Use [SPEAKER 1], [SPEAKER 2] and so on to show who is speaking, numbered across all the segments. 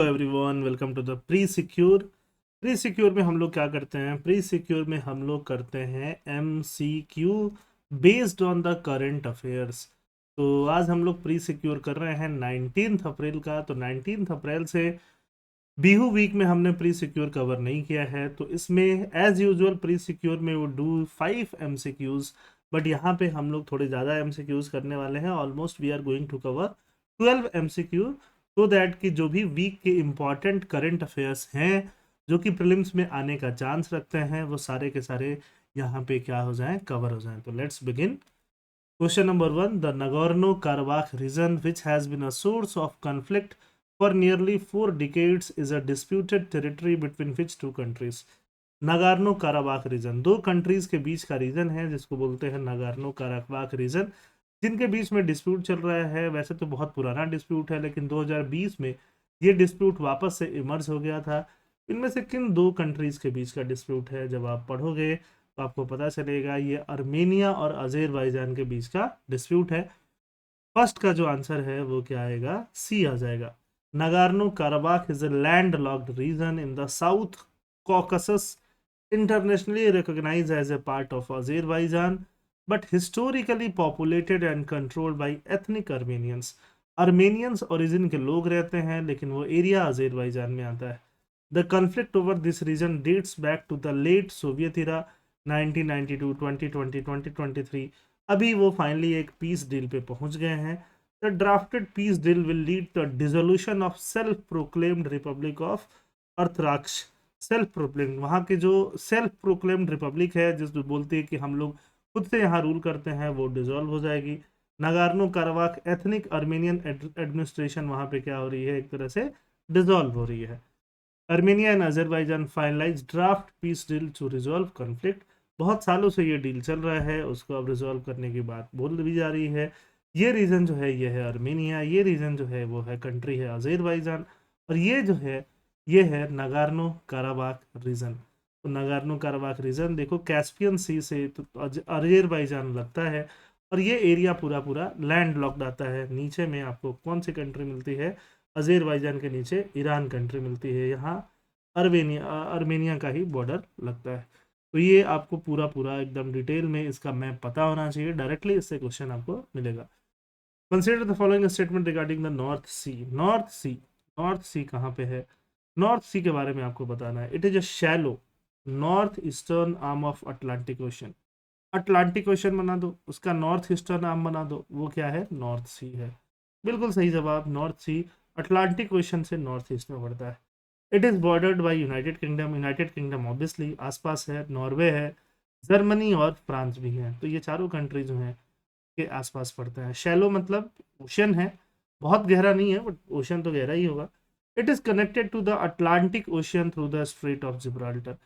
[SPEAKER 1] Everyone, welcome to the pre secure में हम लोग क्या करते हैं? प्री सिक्योर में हम लोग करते हैं MCQ based on the current affairs. तो आज हम लोग प्री सिक्योर कर रहे हैं 19 अप्रैल का। तो 19 अप्रैल से बिहू वीक में हमने प्री सिक्योर कवर नहीं किया है, तो इसमें एज यूजुअल प्री सिक्योर में वो डू 5 MCQs। बट यहाँ पे हम लोग थोड़े ज़्यादा MCQs करने वाले हैं। Almost we are going to cover 12 MCQ, so that कि जो भी वीक के इम्पॉर्टेंट करंट अफेयर्स हैं जो कि प्रीलिम्स में आने का चांस रखते हैं, वो सारे के सारे यहाँ पे क्या हो जाएं, कवर हो जाएं। तो let's begin. Question number 1, the Nagorno Karabakh region which has been a source of conflict for nearly 4 decades is a disputed territory between which two countries? Nagorno Karabakh region दो कंट्रीज के बीच का reason है जिसको बोलते हैं नगार्नो Karabakh reason, जिनके बीच में डिस्प्यूट चल रहा है। वैसे तो बहुत पुराना डिस्प्यूट है, लेकिन 2020 में ये डिस्प्यूट वापस से इमर्ज हो गया था। इनमें से किन दो कंट्रीज के बीच का डिस्प्यूट है? जब आप पढ़ोगे तो आपको पता चलेगा ये अर्मेनिया और अजेरबाईजान के बीच का डिस्प्यूट है। फर्स्ट का जो आंसर है वो क्या आएगा? सी आ जाएगा। Nagorno Karabakh is a landlocked region in the South Caucasus, internationally recognized as a part of Azerbaijan, but historically populated and controlled by ethnic Armenians. Armenians origin के लोग रहते हैं, लेकिन वो एरिया अजेरबाईजान में आता है। The conflict over this region dates back to the late Soviet era 1992, 2020, 2023। अभी वो फाइनली एक पीस डील पे पहुंच गए हैं। The drafted peace deal will lead to dissolution of self proclaimed Republic of Artsakh. Self proclaimed, वहाँ के जो सेल्फ प्रोक्लेम्ड रिपब्लिक है जिस बोलती है कि हम लोग खुद से यहाँ रूल करते हैं, वो डिसॉल्व हो जाएगी। नगार्नो काराबाख एथनिक अर्मेनियन एडमिनिस्ट्रेशन वहाँ पे क्या हो रही है, एक तरह से डिसॉल्व हो रही है। Armenia and Azerbaijan finalise draft peace deal to resolve conflict. बहुत सालों से ये डील चल रहा है, उसको अब रिजॉल्व करने की बात बोल भी जा रही है। ये रीजन जो है ये है अर्मेनिया, ये रीजन जो है वो है कंट्री है अजरबैजान, और ये जो है ये है नगार्नो काराबाख रीजन। तो नगार्नो काराबाख रीजन देखो कैस्पियन सी से तो अजरबैजान लगता है, और ये एरिया पूरा पूरा लैंड लॉक्ड आता है। नीचे में आपको कौन सी कंट्री मिलती है? अजरबैजान के नीचे ईरान कंट्री मिलती है। यहाँ अर्मेनिया का ही बॉर्डर लगता है। तो ये आपको पूरा पूरा एकदम डिटेल में इसका मैप पता होना चाहिए, डायरेक्टली इससे क्वेश्चन आपको मिलेगा। Consider the following statement regarding the North Sea. North Sea कहाँ पे है? नॉर्थ सी के बारे में आपको बताना है। It is a shallow north eastern arm of Atlantic ocean. Atlantic ocean बना दो, उसका नॉर्थ ईस्टर्न आर्म बना दो, वो क्या है? नॉर्थ सी है। बिल्कुल सही जवाब, नॉर्थ सी अटलांटिक ओशन से नॉर्थ ईस्ट में पड़ता है। It is bordered by United Kingdom. United Kingdom obviously आसपास है, नॉर्वे है, जर्मनी और फ्रांस भी है। तो ये चारों कंट्री जो हैं के आसपास पड़ता है। शैलो मतलब ओशन है, बहुत गहरा नहीं है, बट ओशन तो गहरा ही होगा। It is connected to the Atlantic Ocean through the Strait of Gibraltar.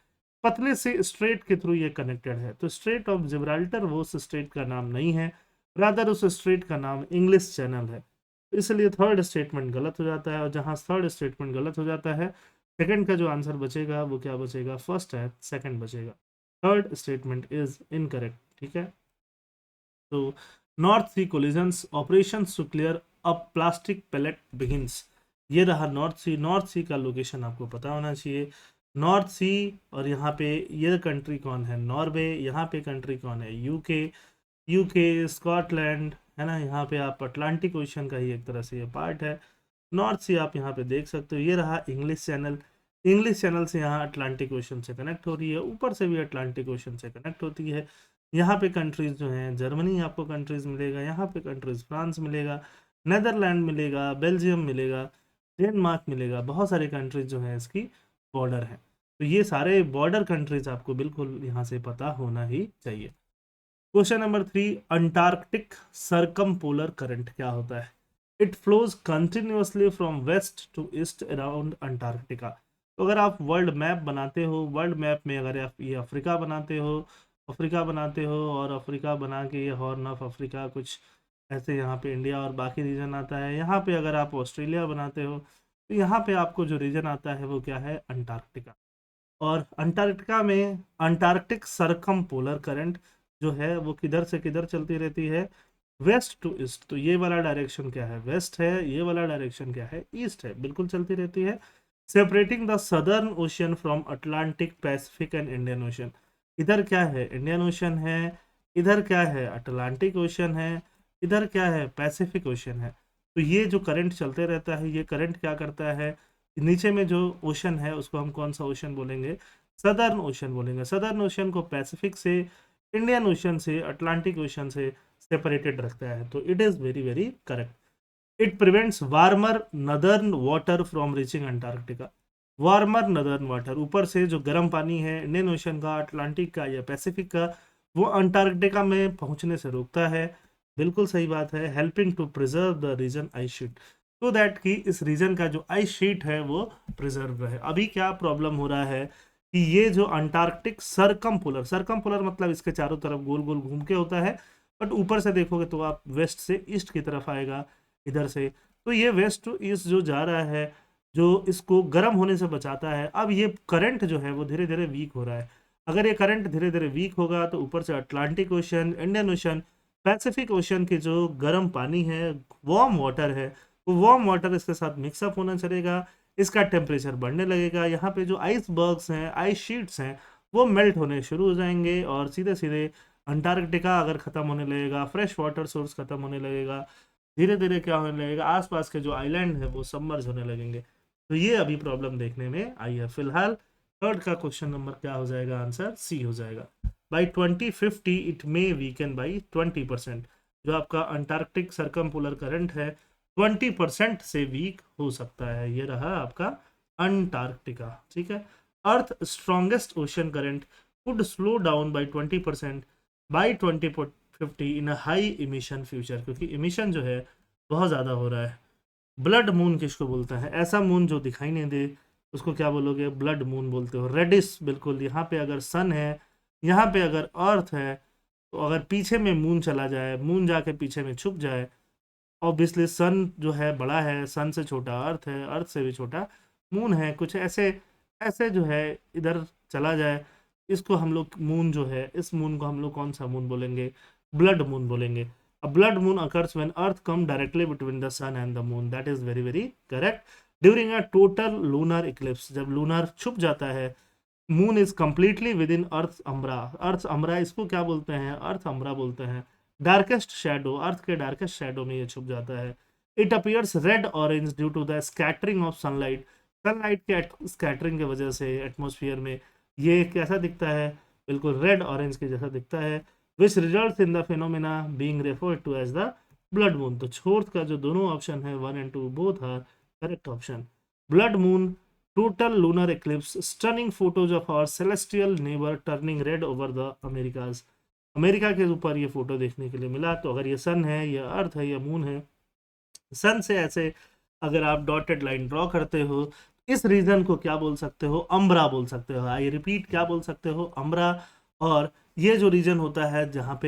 [SPEAKER 1] पतले से स्ट्रेट के थ्रू ये कनेक्टेड है। तो स्ट्रेट ऑफ जिब्राल्टर वो उस स्ट्रेट का नाम नहीं है, रादर उस स्ट्रेट का नाम इंग्लिश चैनल है। इसलिए थर्ड स्टेटमेंट गलत हो जाता है, और जहां थर्ड स्टेटमेंट गलत हो जाता है, सेकंड का जो आंसर बचेगा वो क्या बचेगा? फर्स्ट है, सेकंड बचेगा। Third statement is incorrect. ठीक है, तो North Sea collisions operations to clear a plastic pallet begins. ये रहा नॉर्थ सी। नॉर्थ सी का लोकेशन आपको पता होना चाहिए। नॉर्थ सी, और यहाँ पे ये कंट्री कौन है? नॉर्वे। यहाँ पे कंट्री कौन है? यूके। यूके, स्कॉटलैंड है ना। यहाँ पे आप अटलांटिक ओशन का ही एक तरह से ये पार्ट है। नॉर्थ सी आप यहाँ पे देख सकते हो, ये रहा इंग्लिश चैनल। इंग्लिश चैनल से यहाँ अटलांटिक ओशन से कनेक्ट हो रही है, ऊपर से भी अटलांटिक ओशन से कनेक्ट होती है। यहाँ पे कंट्रीज जो हैं, जर्मनी आपको कंट्रीज मिलेगा, यहाँ पे कंट्रीज फ्रांस मिलेगा, नेदरलैंड मिलेगा, बेल्जियम मिलेगा, डेनमार्क मिलेगा। बहुत सारे कंट्रीज जो हैं इसकी बॉर्डर हैं। तो ये सारे बॉर्डर कंट्रीज आपको बिल्कुल यहाँ से पता होना ही चाहिए। Question number 3, Antarctic circumpolar current क्या होता है? It flows continuously from west to east around Antarctica. तो अगर आप वर्ल्ड मैप बनाते हो, वर्ल्ड मैप में अगर आप ये अफ्रीका बनाते हो, और अफ्रीका बना के ये हॉर्न ऑफ अफ्रीका कुछ ऐसे, यहाँ पे इंडिया और बाकी रीजन आता है। यहाँ पे अगर आप ऑस्ट्रेलिया बनाते हो, तो यहाँ पे आपको जो रीजन आता है वो क्या है? अंटार्कटिका। और अंटार्कटिका में अंटार्कटिक सरकम पोलर करंट जो है वो किधर से किधर चलती रहती है? वेस्ट टू ईस्ट, तो ये वाला डायरेक्शन क्या है, वेस्ट है, ये वाला डायरेक्शन क्या है, ईस्ट है, बिल्कुल चलती रहती है। Separating the southern ocean from Atlantic, Pacific and Indian ocean, इधर क्या है, इंडियन ओशियन है, इधर क्या है, अटलांटिक ओशियन है, इधर क्या है, पैसिफिक ओशियन है। तो ये जो करंट चलते रहता है, ये करंट क्या करता है, नीचे में जो ओशन है उसको हम कौन सा ओशन बोलेंगे, सदर्न ओशन बोलेंगे। सदर्न ओशन को पैसिफिक से, इंडियन ओशन से, अटलांटिक ओशन से सेपरेटेड रखता है, तो it is very very correct. It prevents warmer northern water from reaching Antarctica. Warmer northern water, ऊपर से जो गर्म पानी है इंडियन ओशन का, अटलांटिक का या पैसिफिक का, वो अंटार्कटिका में पहुंचने से रोकता है। बिल्कुल सही बात है। Helping to preserve the region ice sheet, so that कि इस रीजन का जो आइस शीट है वो प्रिजर्व रहे। अभी क्या प्रॉब्लम हो रहा है कि ये जो अंटार्कटिक सरकमपोलर, सरकमपोलर मतलब इसके चारों तरफ गोल गोल घूम के होता है, बट ऊपर से देखोगे तो आप वेस्ट से ईस्ट की तरफ आएगा इधर से, तो ये वेस्ट टू ईस्ट जो जा रहा है, जो इसको गर्म होने से बचाता है। अब ये करंट जो है वो धीरे धीरे वीक हो रहा है। अगर ये करंट धीरे धीरे वीक होगा तो ऊपर से Atlantic ocean, Indian ocean, Pacific ocean की जो गर्म पानी है, वार्म वाटर है, वो वार्म वाटर इसके साथ मिक्सअप होना चलेगा, इसका टेम्परेचर बढ़ने लगेगा। यहाँ पे जो आइसबर्ग्स हैं, आइस शीट्स हैं, वो मेल्ट होने शुरू हो जाएंगे और सीधे सीधे अंटार्कटिका अगर ख़त्म होने लगेगा, फ्रेश वाटर सोर्स ख़त्म होने लगेगा, धीरे धीरे क्या होने लगेगा, आसपास के जो आइलैंड है वो सबमर्ज होने लगेंगे। तो ये अभी प्रॉब्लम देखने में आई है फिलहाल। थर्ड का क्वेश्चन नंबर क्या हो जाएगा, आंसर सी हो जाएगा। By 2050 it may weaken by 20%, जो आपका अंटार्कटिक सरकमपोलर करंट है 20% से वीक हो सकता है। ये रहा आपका अंटार्कटिका, ठीक है। Earth strongest ocean current would slow down by 20% by 2050 in a high emission future, क्योंकि इमिशन जो है बहुत ज़्यादा हो रहा है। ब्लड मून किसको बोलता है, ऐसा मून जो दिखाई नहीं दे उसको क्या बोलोगे, ब्लड मून बोलते हो। रेडिस, बिल्कुल, यहाँ पे अगर सन है, यहाँ पे अगर अर्थ है, तो अगर पीछे में मून चला जाए, मून जाके पीछे में छुप जाए, ऑब्वियसली सन जो है बड़ा है, सन से छोटा अर्थ है, अर्थ से भी छोटा मून है, कुछ ऐसे ऐसे जो है इधर चला जाए, इसको हम लोग मून जो है, इस मून को हम लोग कौन सा मून बोलेंगे, ब्लड मून बोलेंगे। A blood moon occurs when Earth comes directly between the sun and the moon. That is very very correct. During a total lunar eclipse, जब लूनर छुप जाता है, moon is completely with in earth umbra. Earth umbra इसको क्या बोलते हैं, अर्थ umbra बोलते हैं। डार्केस्ट शेडो, अर्थ के डार्केस्ट शेडो में ये छुप जाता है। It appears red orange due to the scattering of sunlight, sunlight के स्कैटरिंग की वजह से एटमोसफियर में ये कैसा दिखता है, बिल्कुल रेड ऑरेंज के जैसा दिखता है। Which result in the phenomena being referred to as the blood moon. तो फोर्थ का जो दोनों ऑप्शन है 1 and 2 both are correct option. Blood moon, total lunar eclipse, stunning photos of our celestial neighbor turning red over the Americas। America के ऊपर ये photo देखने के लिए मिला। तो अगर ये सन है, या अर्थ है, या मून है, सन से ऐसे अगर आप डॉटेड लाइन ड्रॉ करते हो, इस रीजन को क्या बोल सकते हो, अम्ब्रा बोल सकते हो। आई रिपीट, क्या बोल सकते हो, अम्ब्रा। और ये जो रीजन होता है जहाँ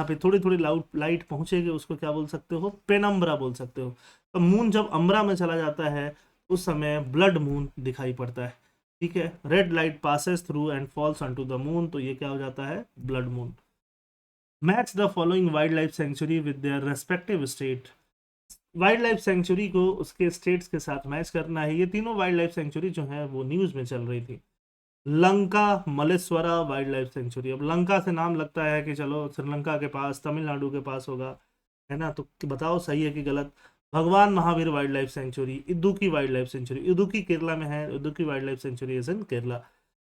[SPEAKER 1] पे थोड़ी थोड़ी लाइट पहुंचेगी, उसको क्या बोल सकते हो, पेनम्ब्रा बोल सकते हो। तो मून जब अम्ब्रा में चला जाता है उस समय ब्लड मून दिखाई पड़ता है, ठीक है। Red light passes through and falls on to the moon, तो ये क्या हो जाता है, blood moon. Match the following wild life sanctuary with their respective state. Wild life sanctuary को उसके स्टेट्स के साथ मैच करना है। ये तीनों वाइल्ड लाइफ सेंचुरी जो है वो न्यूज में चल रही थी। Lanka Malleswara wild life sanctuary. अब लंका से नाम लगता है कि चलो श्रीलंका के पास, तमिलनाडु के पास होगा, है ना, तो बताओ सही है कि गलत। Bhagwan Mahavir wild life sanctuary, Idukki wild life sanctuary, Idukki Kerala में है, Idukki wild life sanctuary is in Kerala.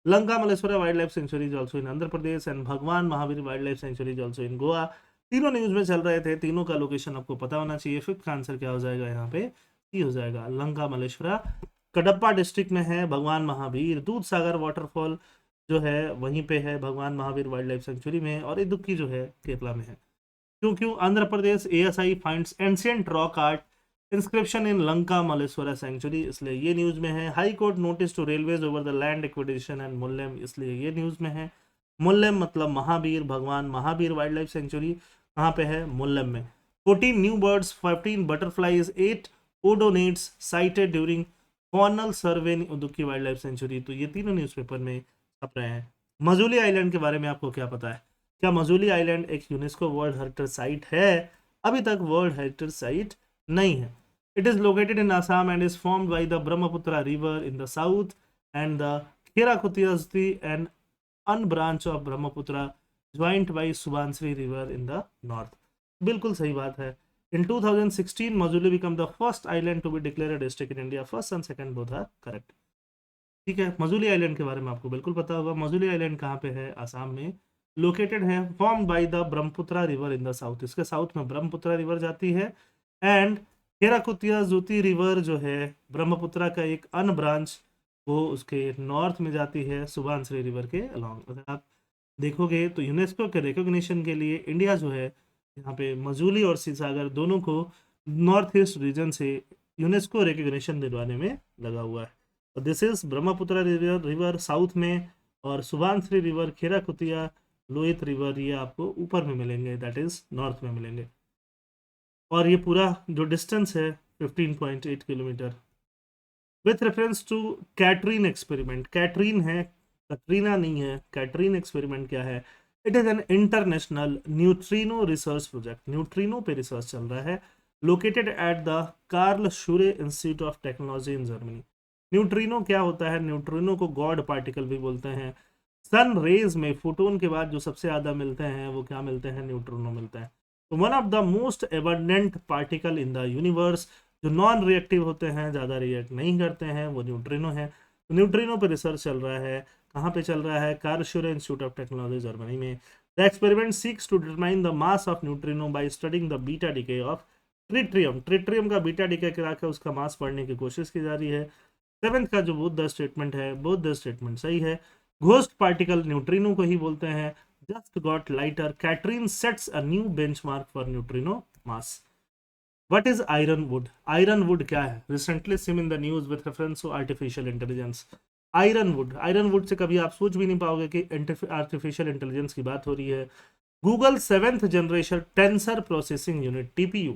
[SPEAKER 1] Lanka Malleswara wild life sanctuary is also in Andhra Pradesh and Bhagwan Mahavir wild life sanctuary is also in Goa. तीनों न्यूज में चल रहे थे, तीनों का लोकेशन आपको पता होना चाहिए। फिफ्थ का आंसर क्या हो जाएगा यहाँ पे, सी हो जाएगा, लंका मलेश्वरा कडप्पा डिस्ट्रिक्ट में है भगवान महावीर। दूध सागर वाटरफॉल जो है वहीं पे है भगवान महावीर वाइल्ड लाइफ सेंचुरी में, और इदुक्की जो है केरला में है। क्यों क्यों Andhra Pradesh ASI finds ancient rock art inscription in Lanka Malleswara sanctuary, इसलिए ये न्यूज में है। High court notice to railways over the land acquisition and Mollem, इसलिए ये न्यूज में है। मुल्लेम मतलब महावीर, भगवान महावीर वाइल्ड लाइफ सेंचुरी कहाँ पे है, मुल्लेम में। 14 new birds, 15 butterflies, 8 odonates sighted during faunal survey in Idukki wild life sanctuary. तो ये तीनों न्यूज़पेपर में छप रहे हैं। मजूली आइलैंड के बारे में आपको क्या पता है, क्या मजूली आइलैंड एक यूनेस्को वर्ल्ड हेरिटेज साइट है? अभी तक वर्ल्ड हेरिटेज साइट नहीं है। It is located in Assam and is formed by the Brahmaputra river in the south and the Kherkutia Xuti and an branch of Brahmaputra joint by Subansiri river in the north. बिल्कुल सही बात है। In 2016, Majuli became the first island to be declared a district in India. First and second both are correct. ठीक है, Majuli island के बारे में आपको बिल्कुल पता होगा। मजूली आइलैंड कहाँ पे है? आसाम में लोकेटेड है। Formed by the Brahmaputra river in the south, इसके साउथ में ब्रह्मपुत्र रिवर जाती है। एंड केराकुतिया जूती रिवर जो है ब्रह्मपुत्र का एक अन ब्रांच, वो उसके नॉर्थ में जाती है सुबानश्री रिवर के अलॉन्ग। अगर आप देखोगे तो यूनेस्को के रिकॉग्निशन के लिए इंडिया जो है यहाँ पे मजूली और सीसागर दोनों को नॉर्थ ईस्ट रीजन से यूनेस्को रिकॉग्निशन दिलवाने में लगा हुआ है। और this is Brahmaputra river south में, और सुबानश्री रिवर, खेराकुतिया, लोहित रिवर ये आपको ऊपर में मिलेंगे, दैट इज नॉर्थ में मिलेंगे। और ये पूरा जो डिस्टेंस है 15.8 kilometre. With reference to KATRIN experiment, KATRIN है, कटरीना नहीं है, कैटरीन एक्सपेरिमेंट क्या है? It is an international neutrino research project, neutrino पे रिसर्च चल रहा है, located at the Karlsruhe institute of technology in Germany. Neutrino क्या होता है? न्यूट्रिनो को गॉड पार्टिकल भी बोलते हैं। सन रेज में फोटोन के बाद जो सबसे ज्यादा मिलते हैं वो क्या मिलते हैं? न्यूट्रिनो मिलते हैं। तो one of the most abundant particle in the universe, जो नॉन रिएक्टिव होते हैं, ज़्यादा रिएक्ट नहीं करते हैं, वो न्यूट्रिनो है। तो न्यूट्रिनो पर रिसर्च चल रहा है। कहाँ पे चल रहा है? Karlsruhe institute of technology Germany में। The experiment seeks to determine the mass of neutrino by studying the beta decay of tritium. Tritium का बीटा डिके करा के उसका मास पढ़ने की कोशिश की जा रही है। सेवेंथ का जो बोथ द स्टेटमेंट है, बोथ द स्टेटमेंट सही है। घोस्ट पार्टिकल न्यूट्रिनो को ही बोलते हैं। Just got lighter, Katrin sets a new benchmark for neutrino mass. What is iron wood? Iron wood क्या है? Recently seen in the news with reference to artificial intelligence. Iron would say कभी आप सोच भी नहीं पाओगे कि आर्टिफिशियल इंटेलिजेंस की बात हो रही है। Google 7th generation tensor processing unit, TPU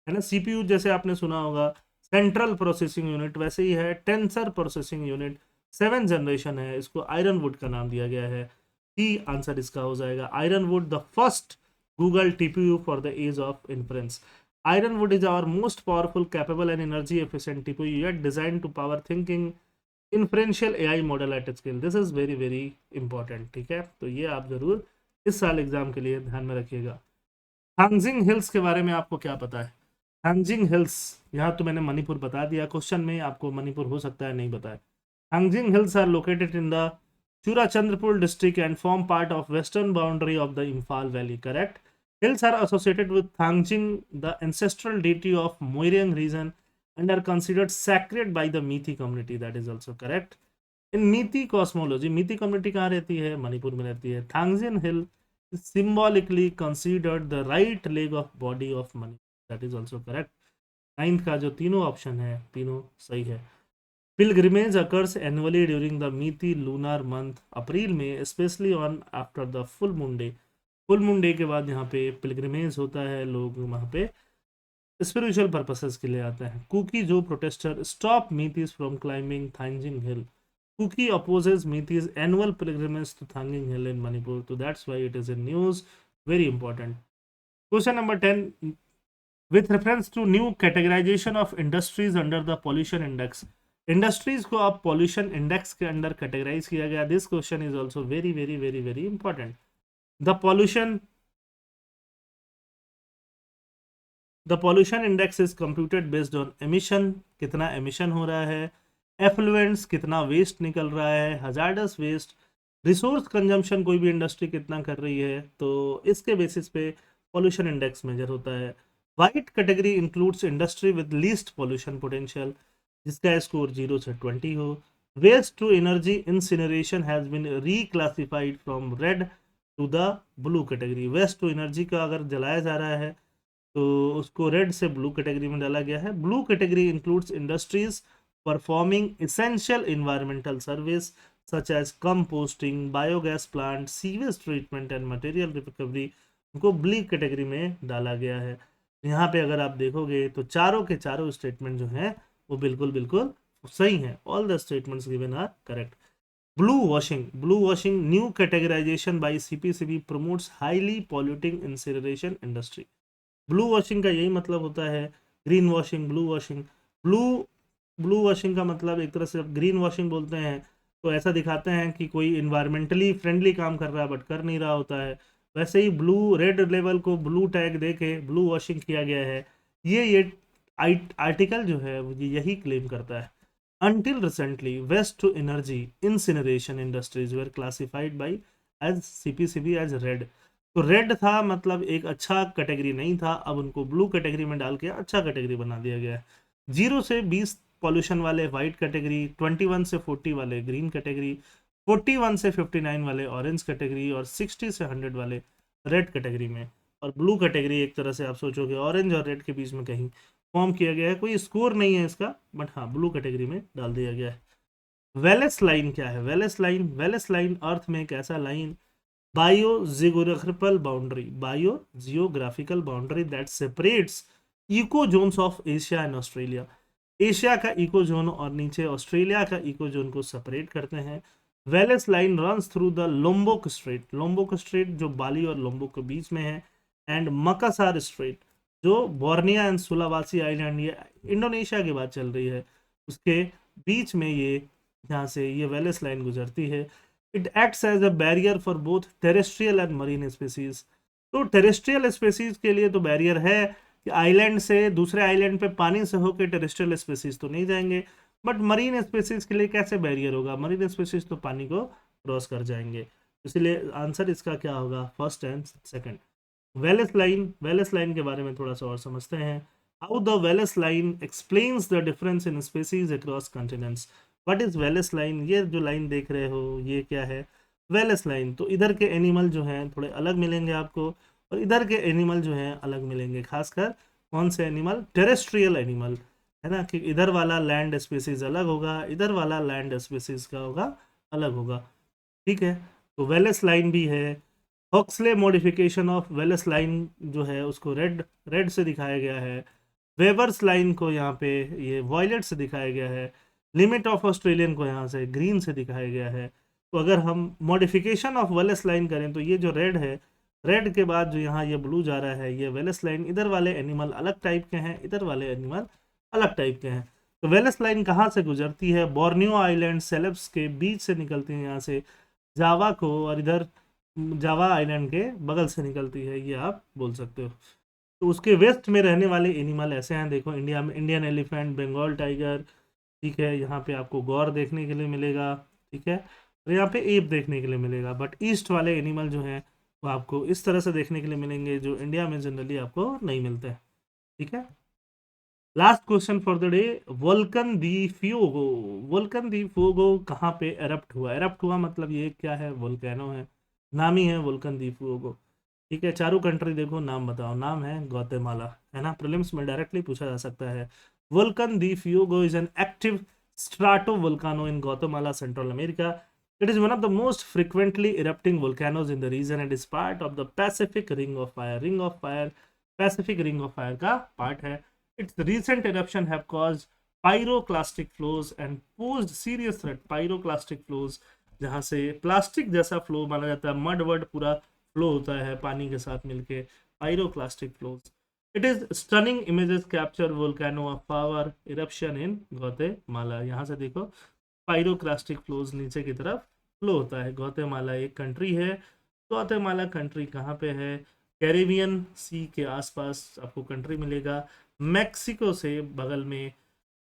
[SPEAKER 1] है ना। सीपीयू जैसे आपने सुना होगा, सेंट्रल प्रोसेसिंग यूनिट, वैसे ही है tensor processing unit, 7th generation है, इसको आयरन वुड का नाम दिया गया है। टी आंसर इसका हो जाएगा Ironwood, the first Google TPU for the age of inference. Iron wood is our most powerful, capable and energy efficient TPU yet designed to power thinking inferential AI model at scale. This is very very important. ठीक है, तो ये आप जरूर इस साल exam के लिए ध्यान में रखिएगा। थांगजिंग हिल्स के बारे में आपको क्या पता है? थांगजिंग हिल्स, यहाँ तो मैंने मणिपुर बता दिया, क्वेश्चन में आपको मणिपुर हो सकता है नहीं बताए। Thangjing hills are located in the Churachandpur district and form part of western boundary of the Imphal valley. Correct. Hills are associated with Thangjing, the ancestral deity of Moirang region, and are considered sacred by the Methi community. That is also correct. In Methi cosmology, Methi community कहाँ रहती है? मणिपुर में रहती है। Thangjin Hill is symbolically considered the right leg of body of Manipur. That is also correct. 9th का जो तीनों option है, तीनों सही है। Pilgrimage occurs annually during the Methi lunar month, अप्रैल में, especially on after the full moon day. Full moon day के बाद यहाँ पे पिलग्रिमेज होता है, लोग वहाँ पे स्पिरिचुअल पर्पसेस के लिए आते हैं। कुकी जो protester stop Meiteis from climbing Thangjing hill. Kuki opposes Meiteis annual pilgrimage to Thangjing hill in Manipur, तो that's why it is in news, very important. Question number 10, with reference to new categorisation of industries under the pollution index. Industries को अब pollution index के under categorise किया गया। This question is also very very very very important. The pollution index is computed based on emission, कितना emission हो रहा है, effluents कितना waste निकल रहा है, hazardous waste, resource consumption कोई भी इंडस्ट्री कितना कर रही है, तो इसके बेसिस पे pollution index मेजर होता है। White category includes industry with least pollution potential, जिसका स्कोर 0 से 20 हो। Waste to energy incineration has been reclassified from red to the blue category. Waste to energy का अगर जलाया जा रहा है तो उसको रेड से ब्लू कैटेगरी में डाला गया है। Blue category includes industries performing essential environmental service such as composting, biogas plant, sewage treatment and material recovery, उनको ब्लू कैटेगरी में डाला गया है। यहाँ पे अगर आप देखोगे तो चारों के चारों स्टेटमेंट जो हैं वो बिल्कुल बिल्कुल सही हैं। All the statements given are correct. Blue washing, new categorization by CPCB promotes highly polluting incineration industry. Blue washing का यही मतलब होता है, green washing, blue washing. Blue blue washing का मतलब एक तरह से जब ग्रीन वॉशिंग बोलते हैं तो ऐसा दिखाते हैं कि कोई इन्वायरमेंटली फ्रेंडली काम कर रहा है बट कर नहीं रहा होता है। वैसे ही ब्लू रेड लेवल को ब्लू टैग दे के ब्लू वॉशिंग किया गया है। ये आर्टिकल जो है वो यही क्लेम करता है। Until recently, waste to energy incineration industries were classified by as CPCB as red। तो रेड था मतलब एक अच्छा कैटेगरी नहीं था, अब उनको ब्लू कैटेगरी में डाल के अच्छा कैटेगरी बना दिया गया है। 0 से 20 पॉल्यूशन वाले वाइट कैटेगरी, 21 से 40 वाले ग्रीन कैटेगरी, 41 से 59 वाले ऑरेंज कैटेगरी और 60 से 100 वाले रेड कैटेगरी में। और ब्लू कैटेगरी एक तरह से आप सोचोगे ऑरेंज और रेड के बीच में कहीं फॉर्म किया गया है। कोई स्कोर नहीं है इसका, बट हाँ ब्लू कैटेगरी में डाल दिया गया है। वेलेस लाइन क्या है? वेलेस लाइन अर्थ में एक ऐसा line, bio geographical boundary that separates eco zones of Asia and Australia. Asia का इको जोन और नीचे ऑस्ट्रेलिया का इको जोन को सेपरेट करते हैं। Wallace line runs through the Lombok straight जो बाली और लोम्बोक के बीच में है, एंड मकासार स्ट्रेट जो बोर्निया एंड सुलावासी आइलैंड, ये इंडोनेशिया की बात चल रही है, उसके बीच में ये यहाँ से ये वेलेस लाइन गुजरती है। It acts as a barrier for both terrestrial and marine species. तो टेरेस्ट्रियल स्पीसीज के लिए तो बैरियर है कि आइलैंड से दूसरे आइलैंड पे पानी से होकर टेरेस्ट्रियल स्पीसीज तो नहीं जाएंगे, बट मरीन स्पीसीज के लिए कैसे बैरियर होगा? मरीन स्पीसीज तो पानी को क्रॉस कर जाएंगे। इसलिए आंसर इसका क्या होगा? First and second. Wallace line के बारे में थोड़ा सा और समझते हैं। How the Wallace line explains the difference in species across continents. What is Wallace line? ये जो लाइन देख रहे हो ये क्या है? Wallace line. तो इधर के एनिमल जो हैं थोड़े अलग मिलेंगे आपको और इधर के एनिमल जो हैं अलग मिलेंगे। खासकर कौन से एनिमल? टेरेस्ट्रियल एनिमल, है ना, कि इधर वाला लैंड स्पीसीज अलग होगा, इधर वाला लैंड स्पीसीज का होगा अलग होगा। ठीक है, तो वेलेस लाइन भी है। हॉक्सले मॉडिफिकेशन ऑफ वेलेस लाइन जो है उसको रेड रेड से दिखाया गया है। वेबर्स लाइन को यहाँ पे ये वॉयलेट से दिखाया गया है। लिमिट ऑफ ऑस्ट्रेलियन को यहाँ से ग्रीन से दिखाया गया है। तो अगर हम मॉडिफिकेशन ऑफ वेलेस लाइन करें तो ये जो रेड है, रेड के बाद जो यहाँ ये ब्लू जा रहा है ये वेलेस लाइन, इधर वाले एनिमल अलग टाइप के हैं, इधर वाले एनिमल अलग टाइप के हैं। तो वेलेस लाइन कहाँ से गुजरती है? बोर्नियो आइलैंड सेलेब्स के बीच से निकलती है यहाँ से जावा को, और इधर जावा आइलैंड के बगल से निकलती है, ये आप बोल सकते हो। तो उसके वेस्ट में रहने वाले एनिमल ऐसे हैं, देखो इंडिया में इंडियन एलिफेंट, बंगाल टाइगर, ठीक है, यहाँ पे आपको गौर देखने के लिए मिलेगा, ठीक है, और यहाँ पे एप देखने के लिए मिलेगा। बट ईस्ट वाले एनिमल जो हैं वो आपको इस तरह से देखने के लिए मिलेंगे जो इंडिया में जनरली आपको नहीं मिलते हैं। ठीक है, last question for the day, Vulcan de Fuego. Vulcan de Fuego कहाँ पे एरप्ट हुआ? एरप्ट हुआ मतलब ये क्या है? वोल्केनो है, नाम ही है वोल्कन दी फ्यूगो। ठीक है, चारों कंट्री देखो, नाम बताओ। नाम है ग्वाटेमाला, है ना, प्रीलिम्स में डायरेक्टली पूछा जा सकता है। Volcan de Fuego is an active stratovolcano in Guatemala, Central America. It is one of the most frequently erupting volcanoes in the region and is part of the Pacific Ring of Fire. Ring of Fire, Pacific Ring of Fire का part है। Its recent eruption have caused pyroclastic flows and posed serious threat। pyroclastic flows जहाँ से plastic जैसा flow माना जाता है, mud word पूरा flow होता है पानी के साथ मिलके, pyroclastic flows. It is stunning images capture volcano of power eruption in Guatemala. यहाँ से देखो पायरोक्लास्टिक फ्लोज नीचे की तरफ फ्लो होता है। ग्वाटेमाला एक कंट्री है। ग्वाटेमाला कंट्री कहाँ पे है? कैरेबियन सी के आसपास आपको कंट्री मिलेगा। मैक्सिको से बगल में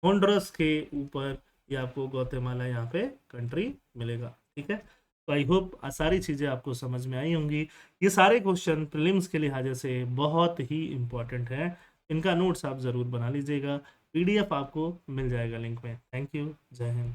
[SPEAKER 1] होंडरस के ऊपर ये आपको ग्वाटेमाला यहाँ पे कंट्री मिलेगा। ठीक है, तो आई होप सारी चीज़ें आपको समझ में आई होंगी। ये सारे क्वेश्चन प्रीलिम्स के लिहाजे से बहुत ही इम्पोर्टेंट है, इनका नोट्स आप ज़रूर बना लीजिएगा। PDF आपको मिल जाएगा लिंक में। थैंक यू, जय हिंद।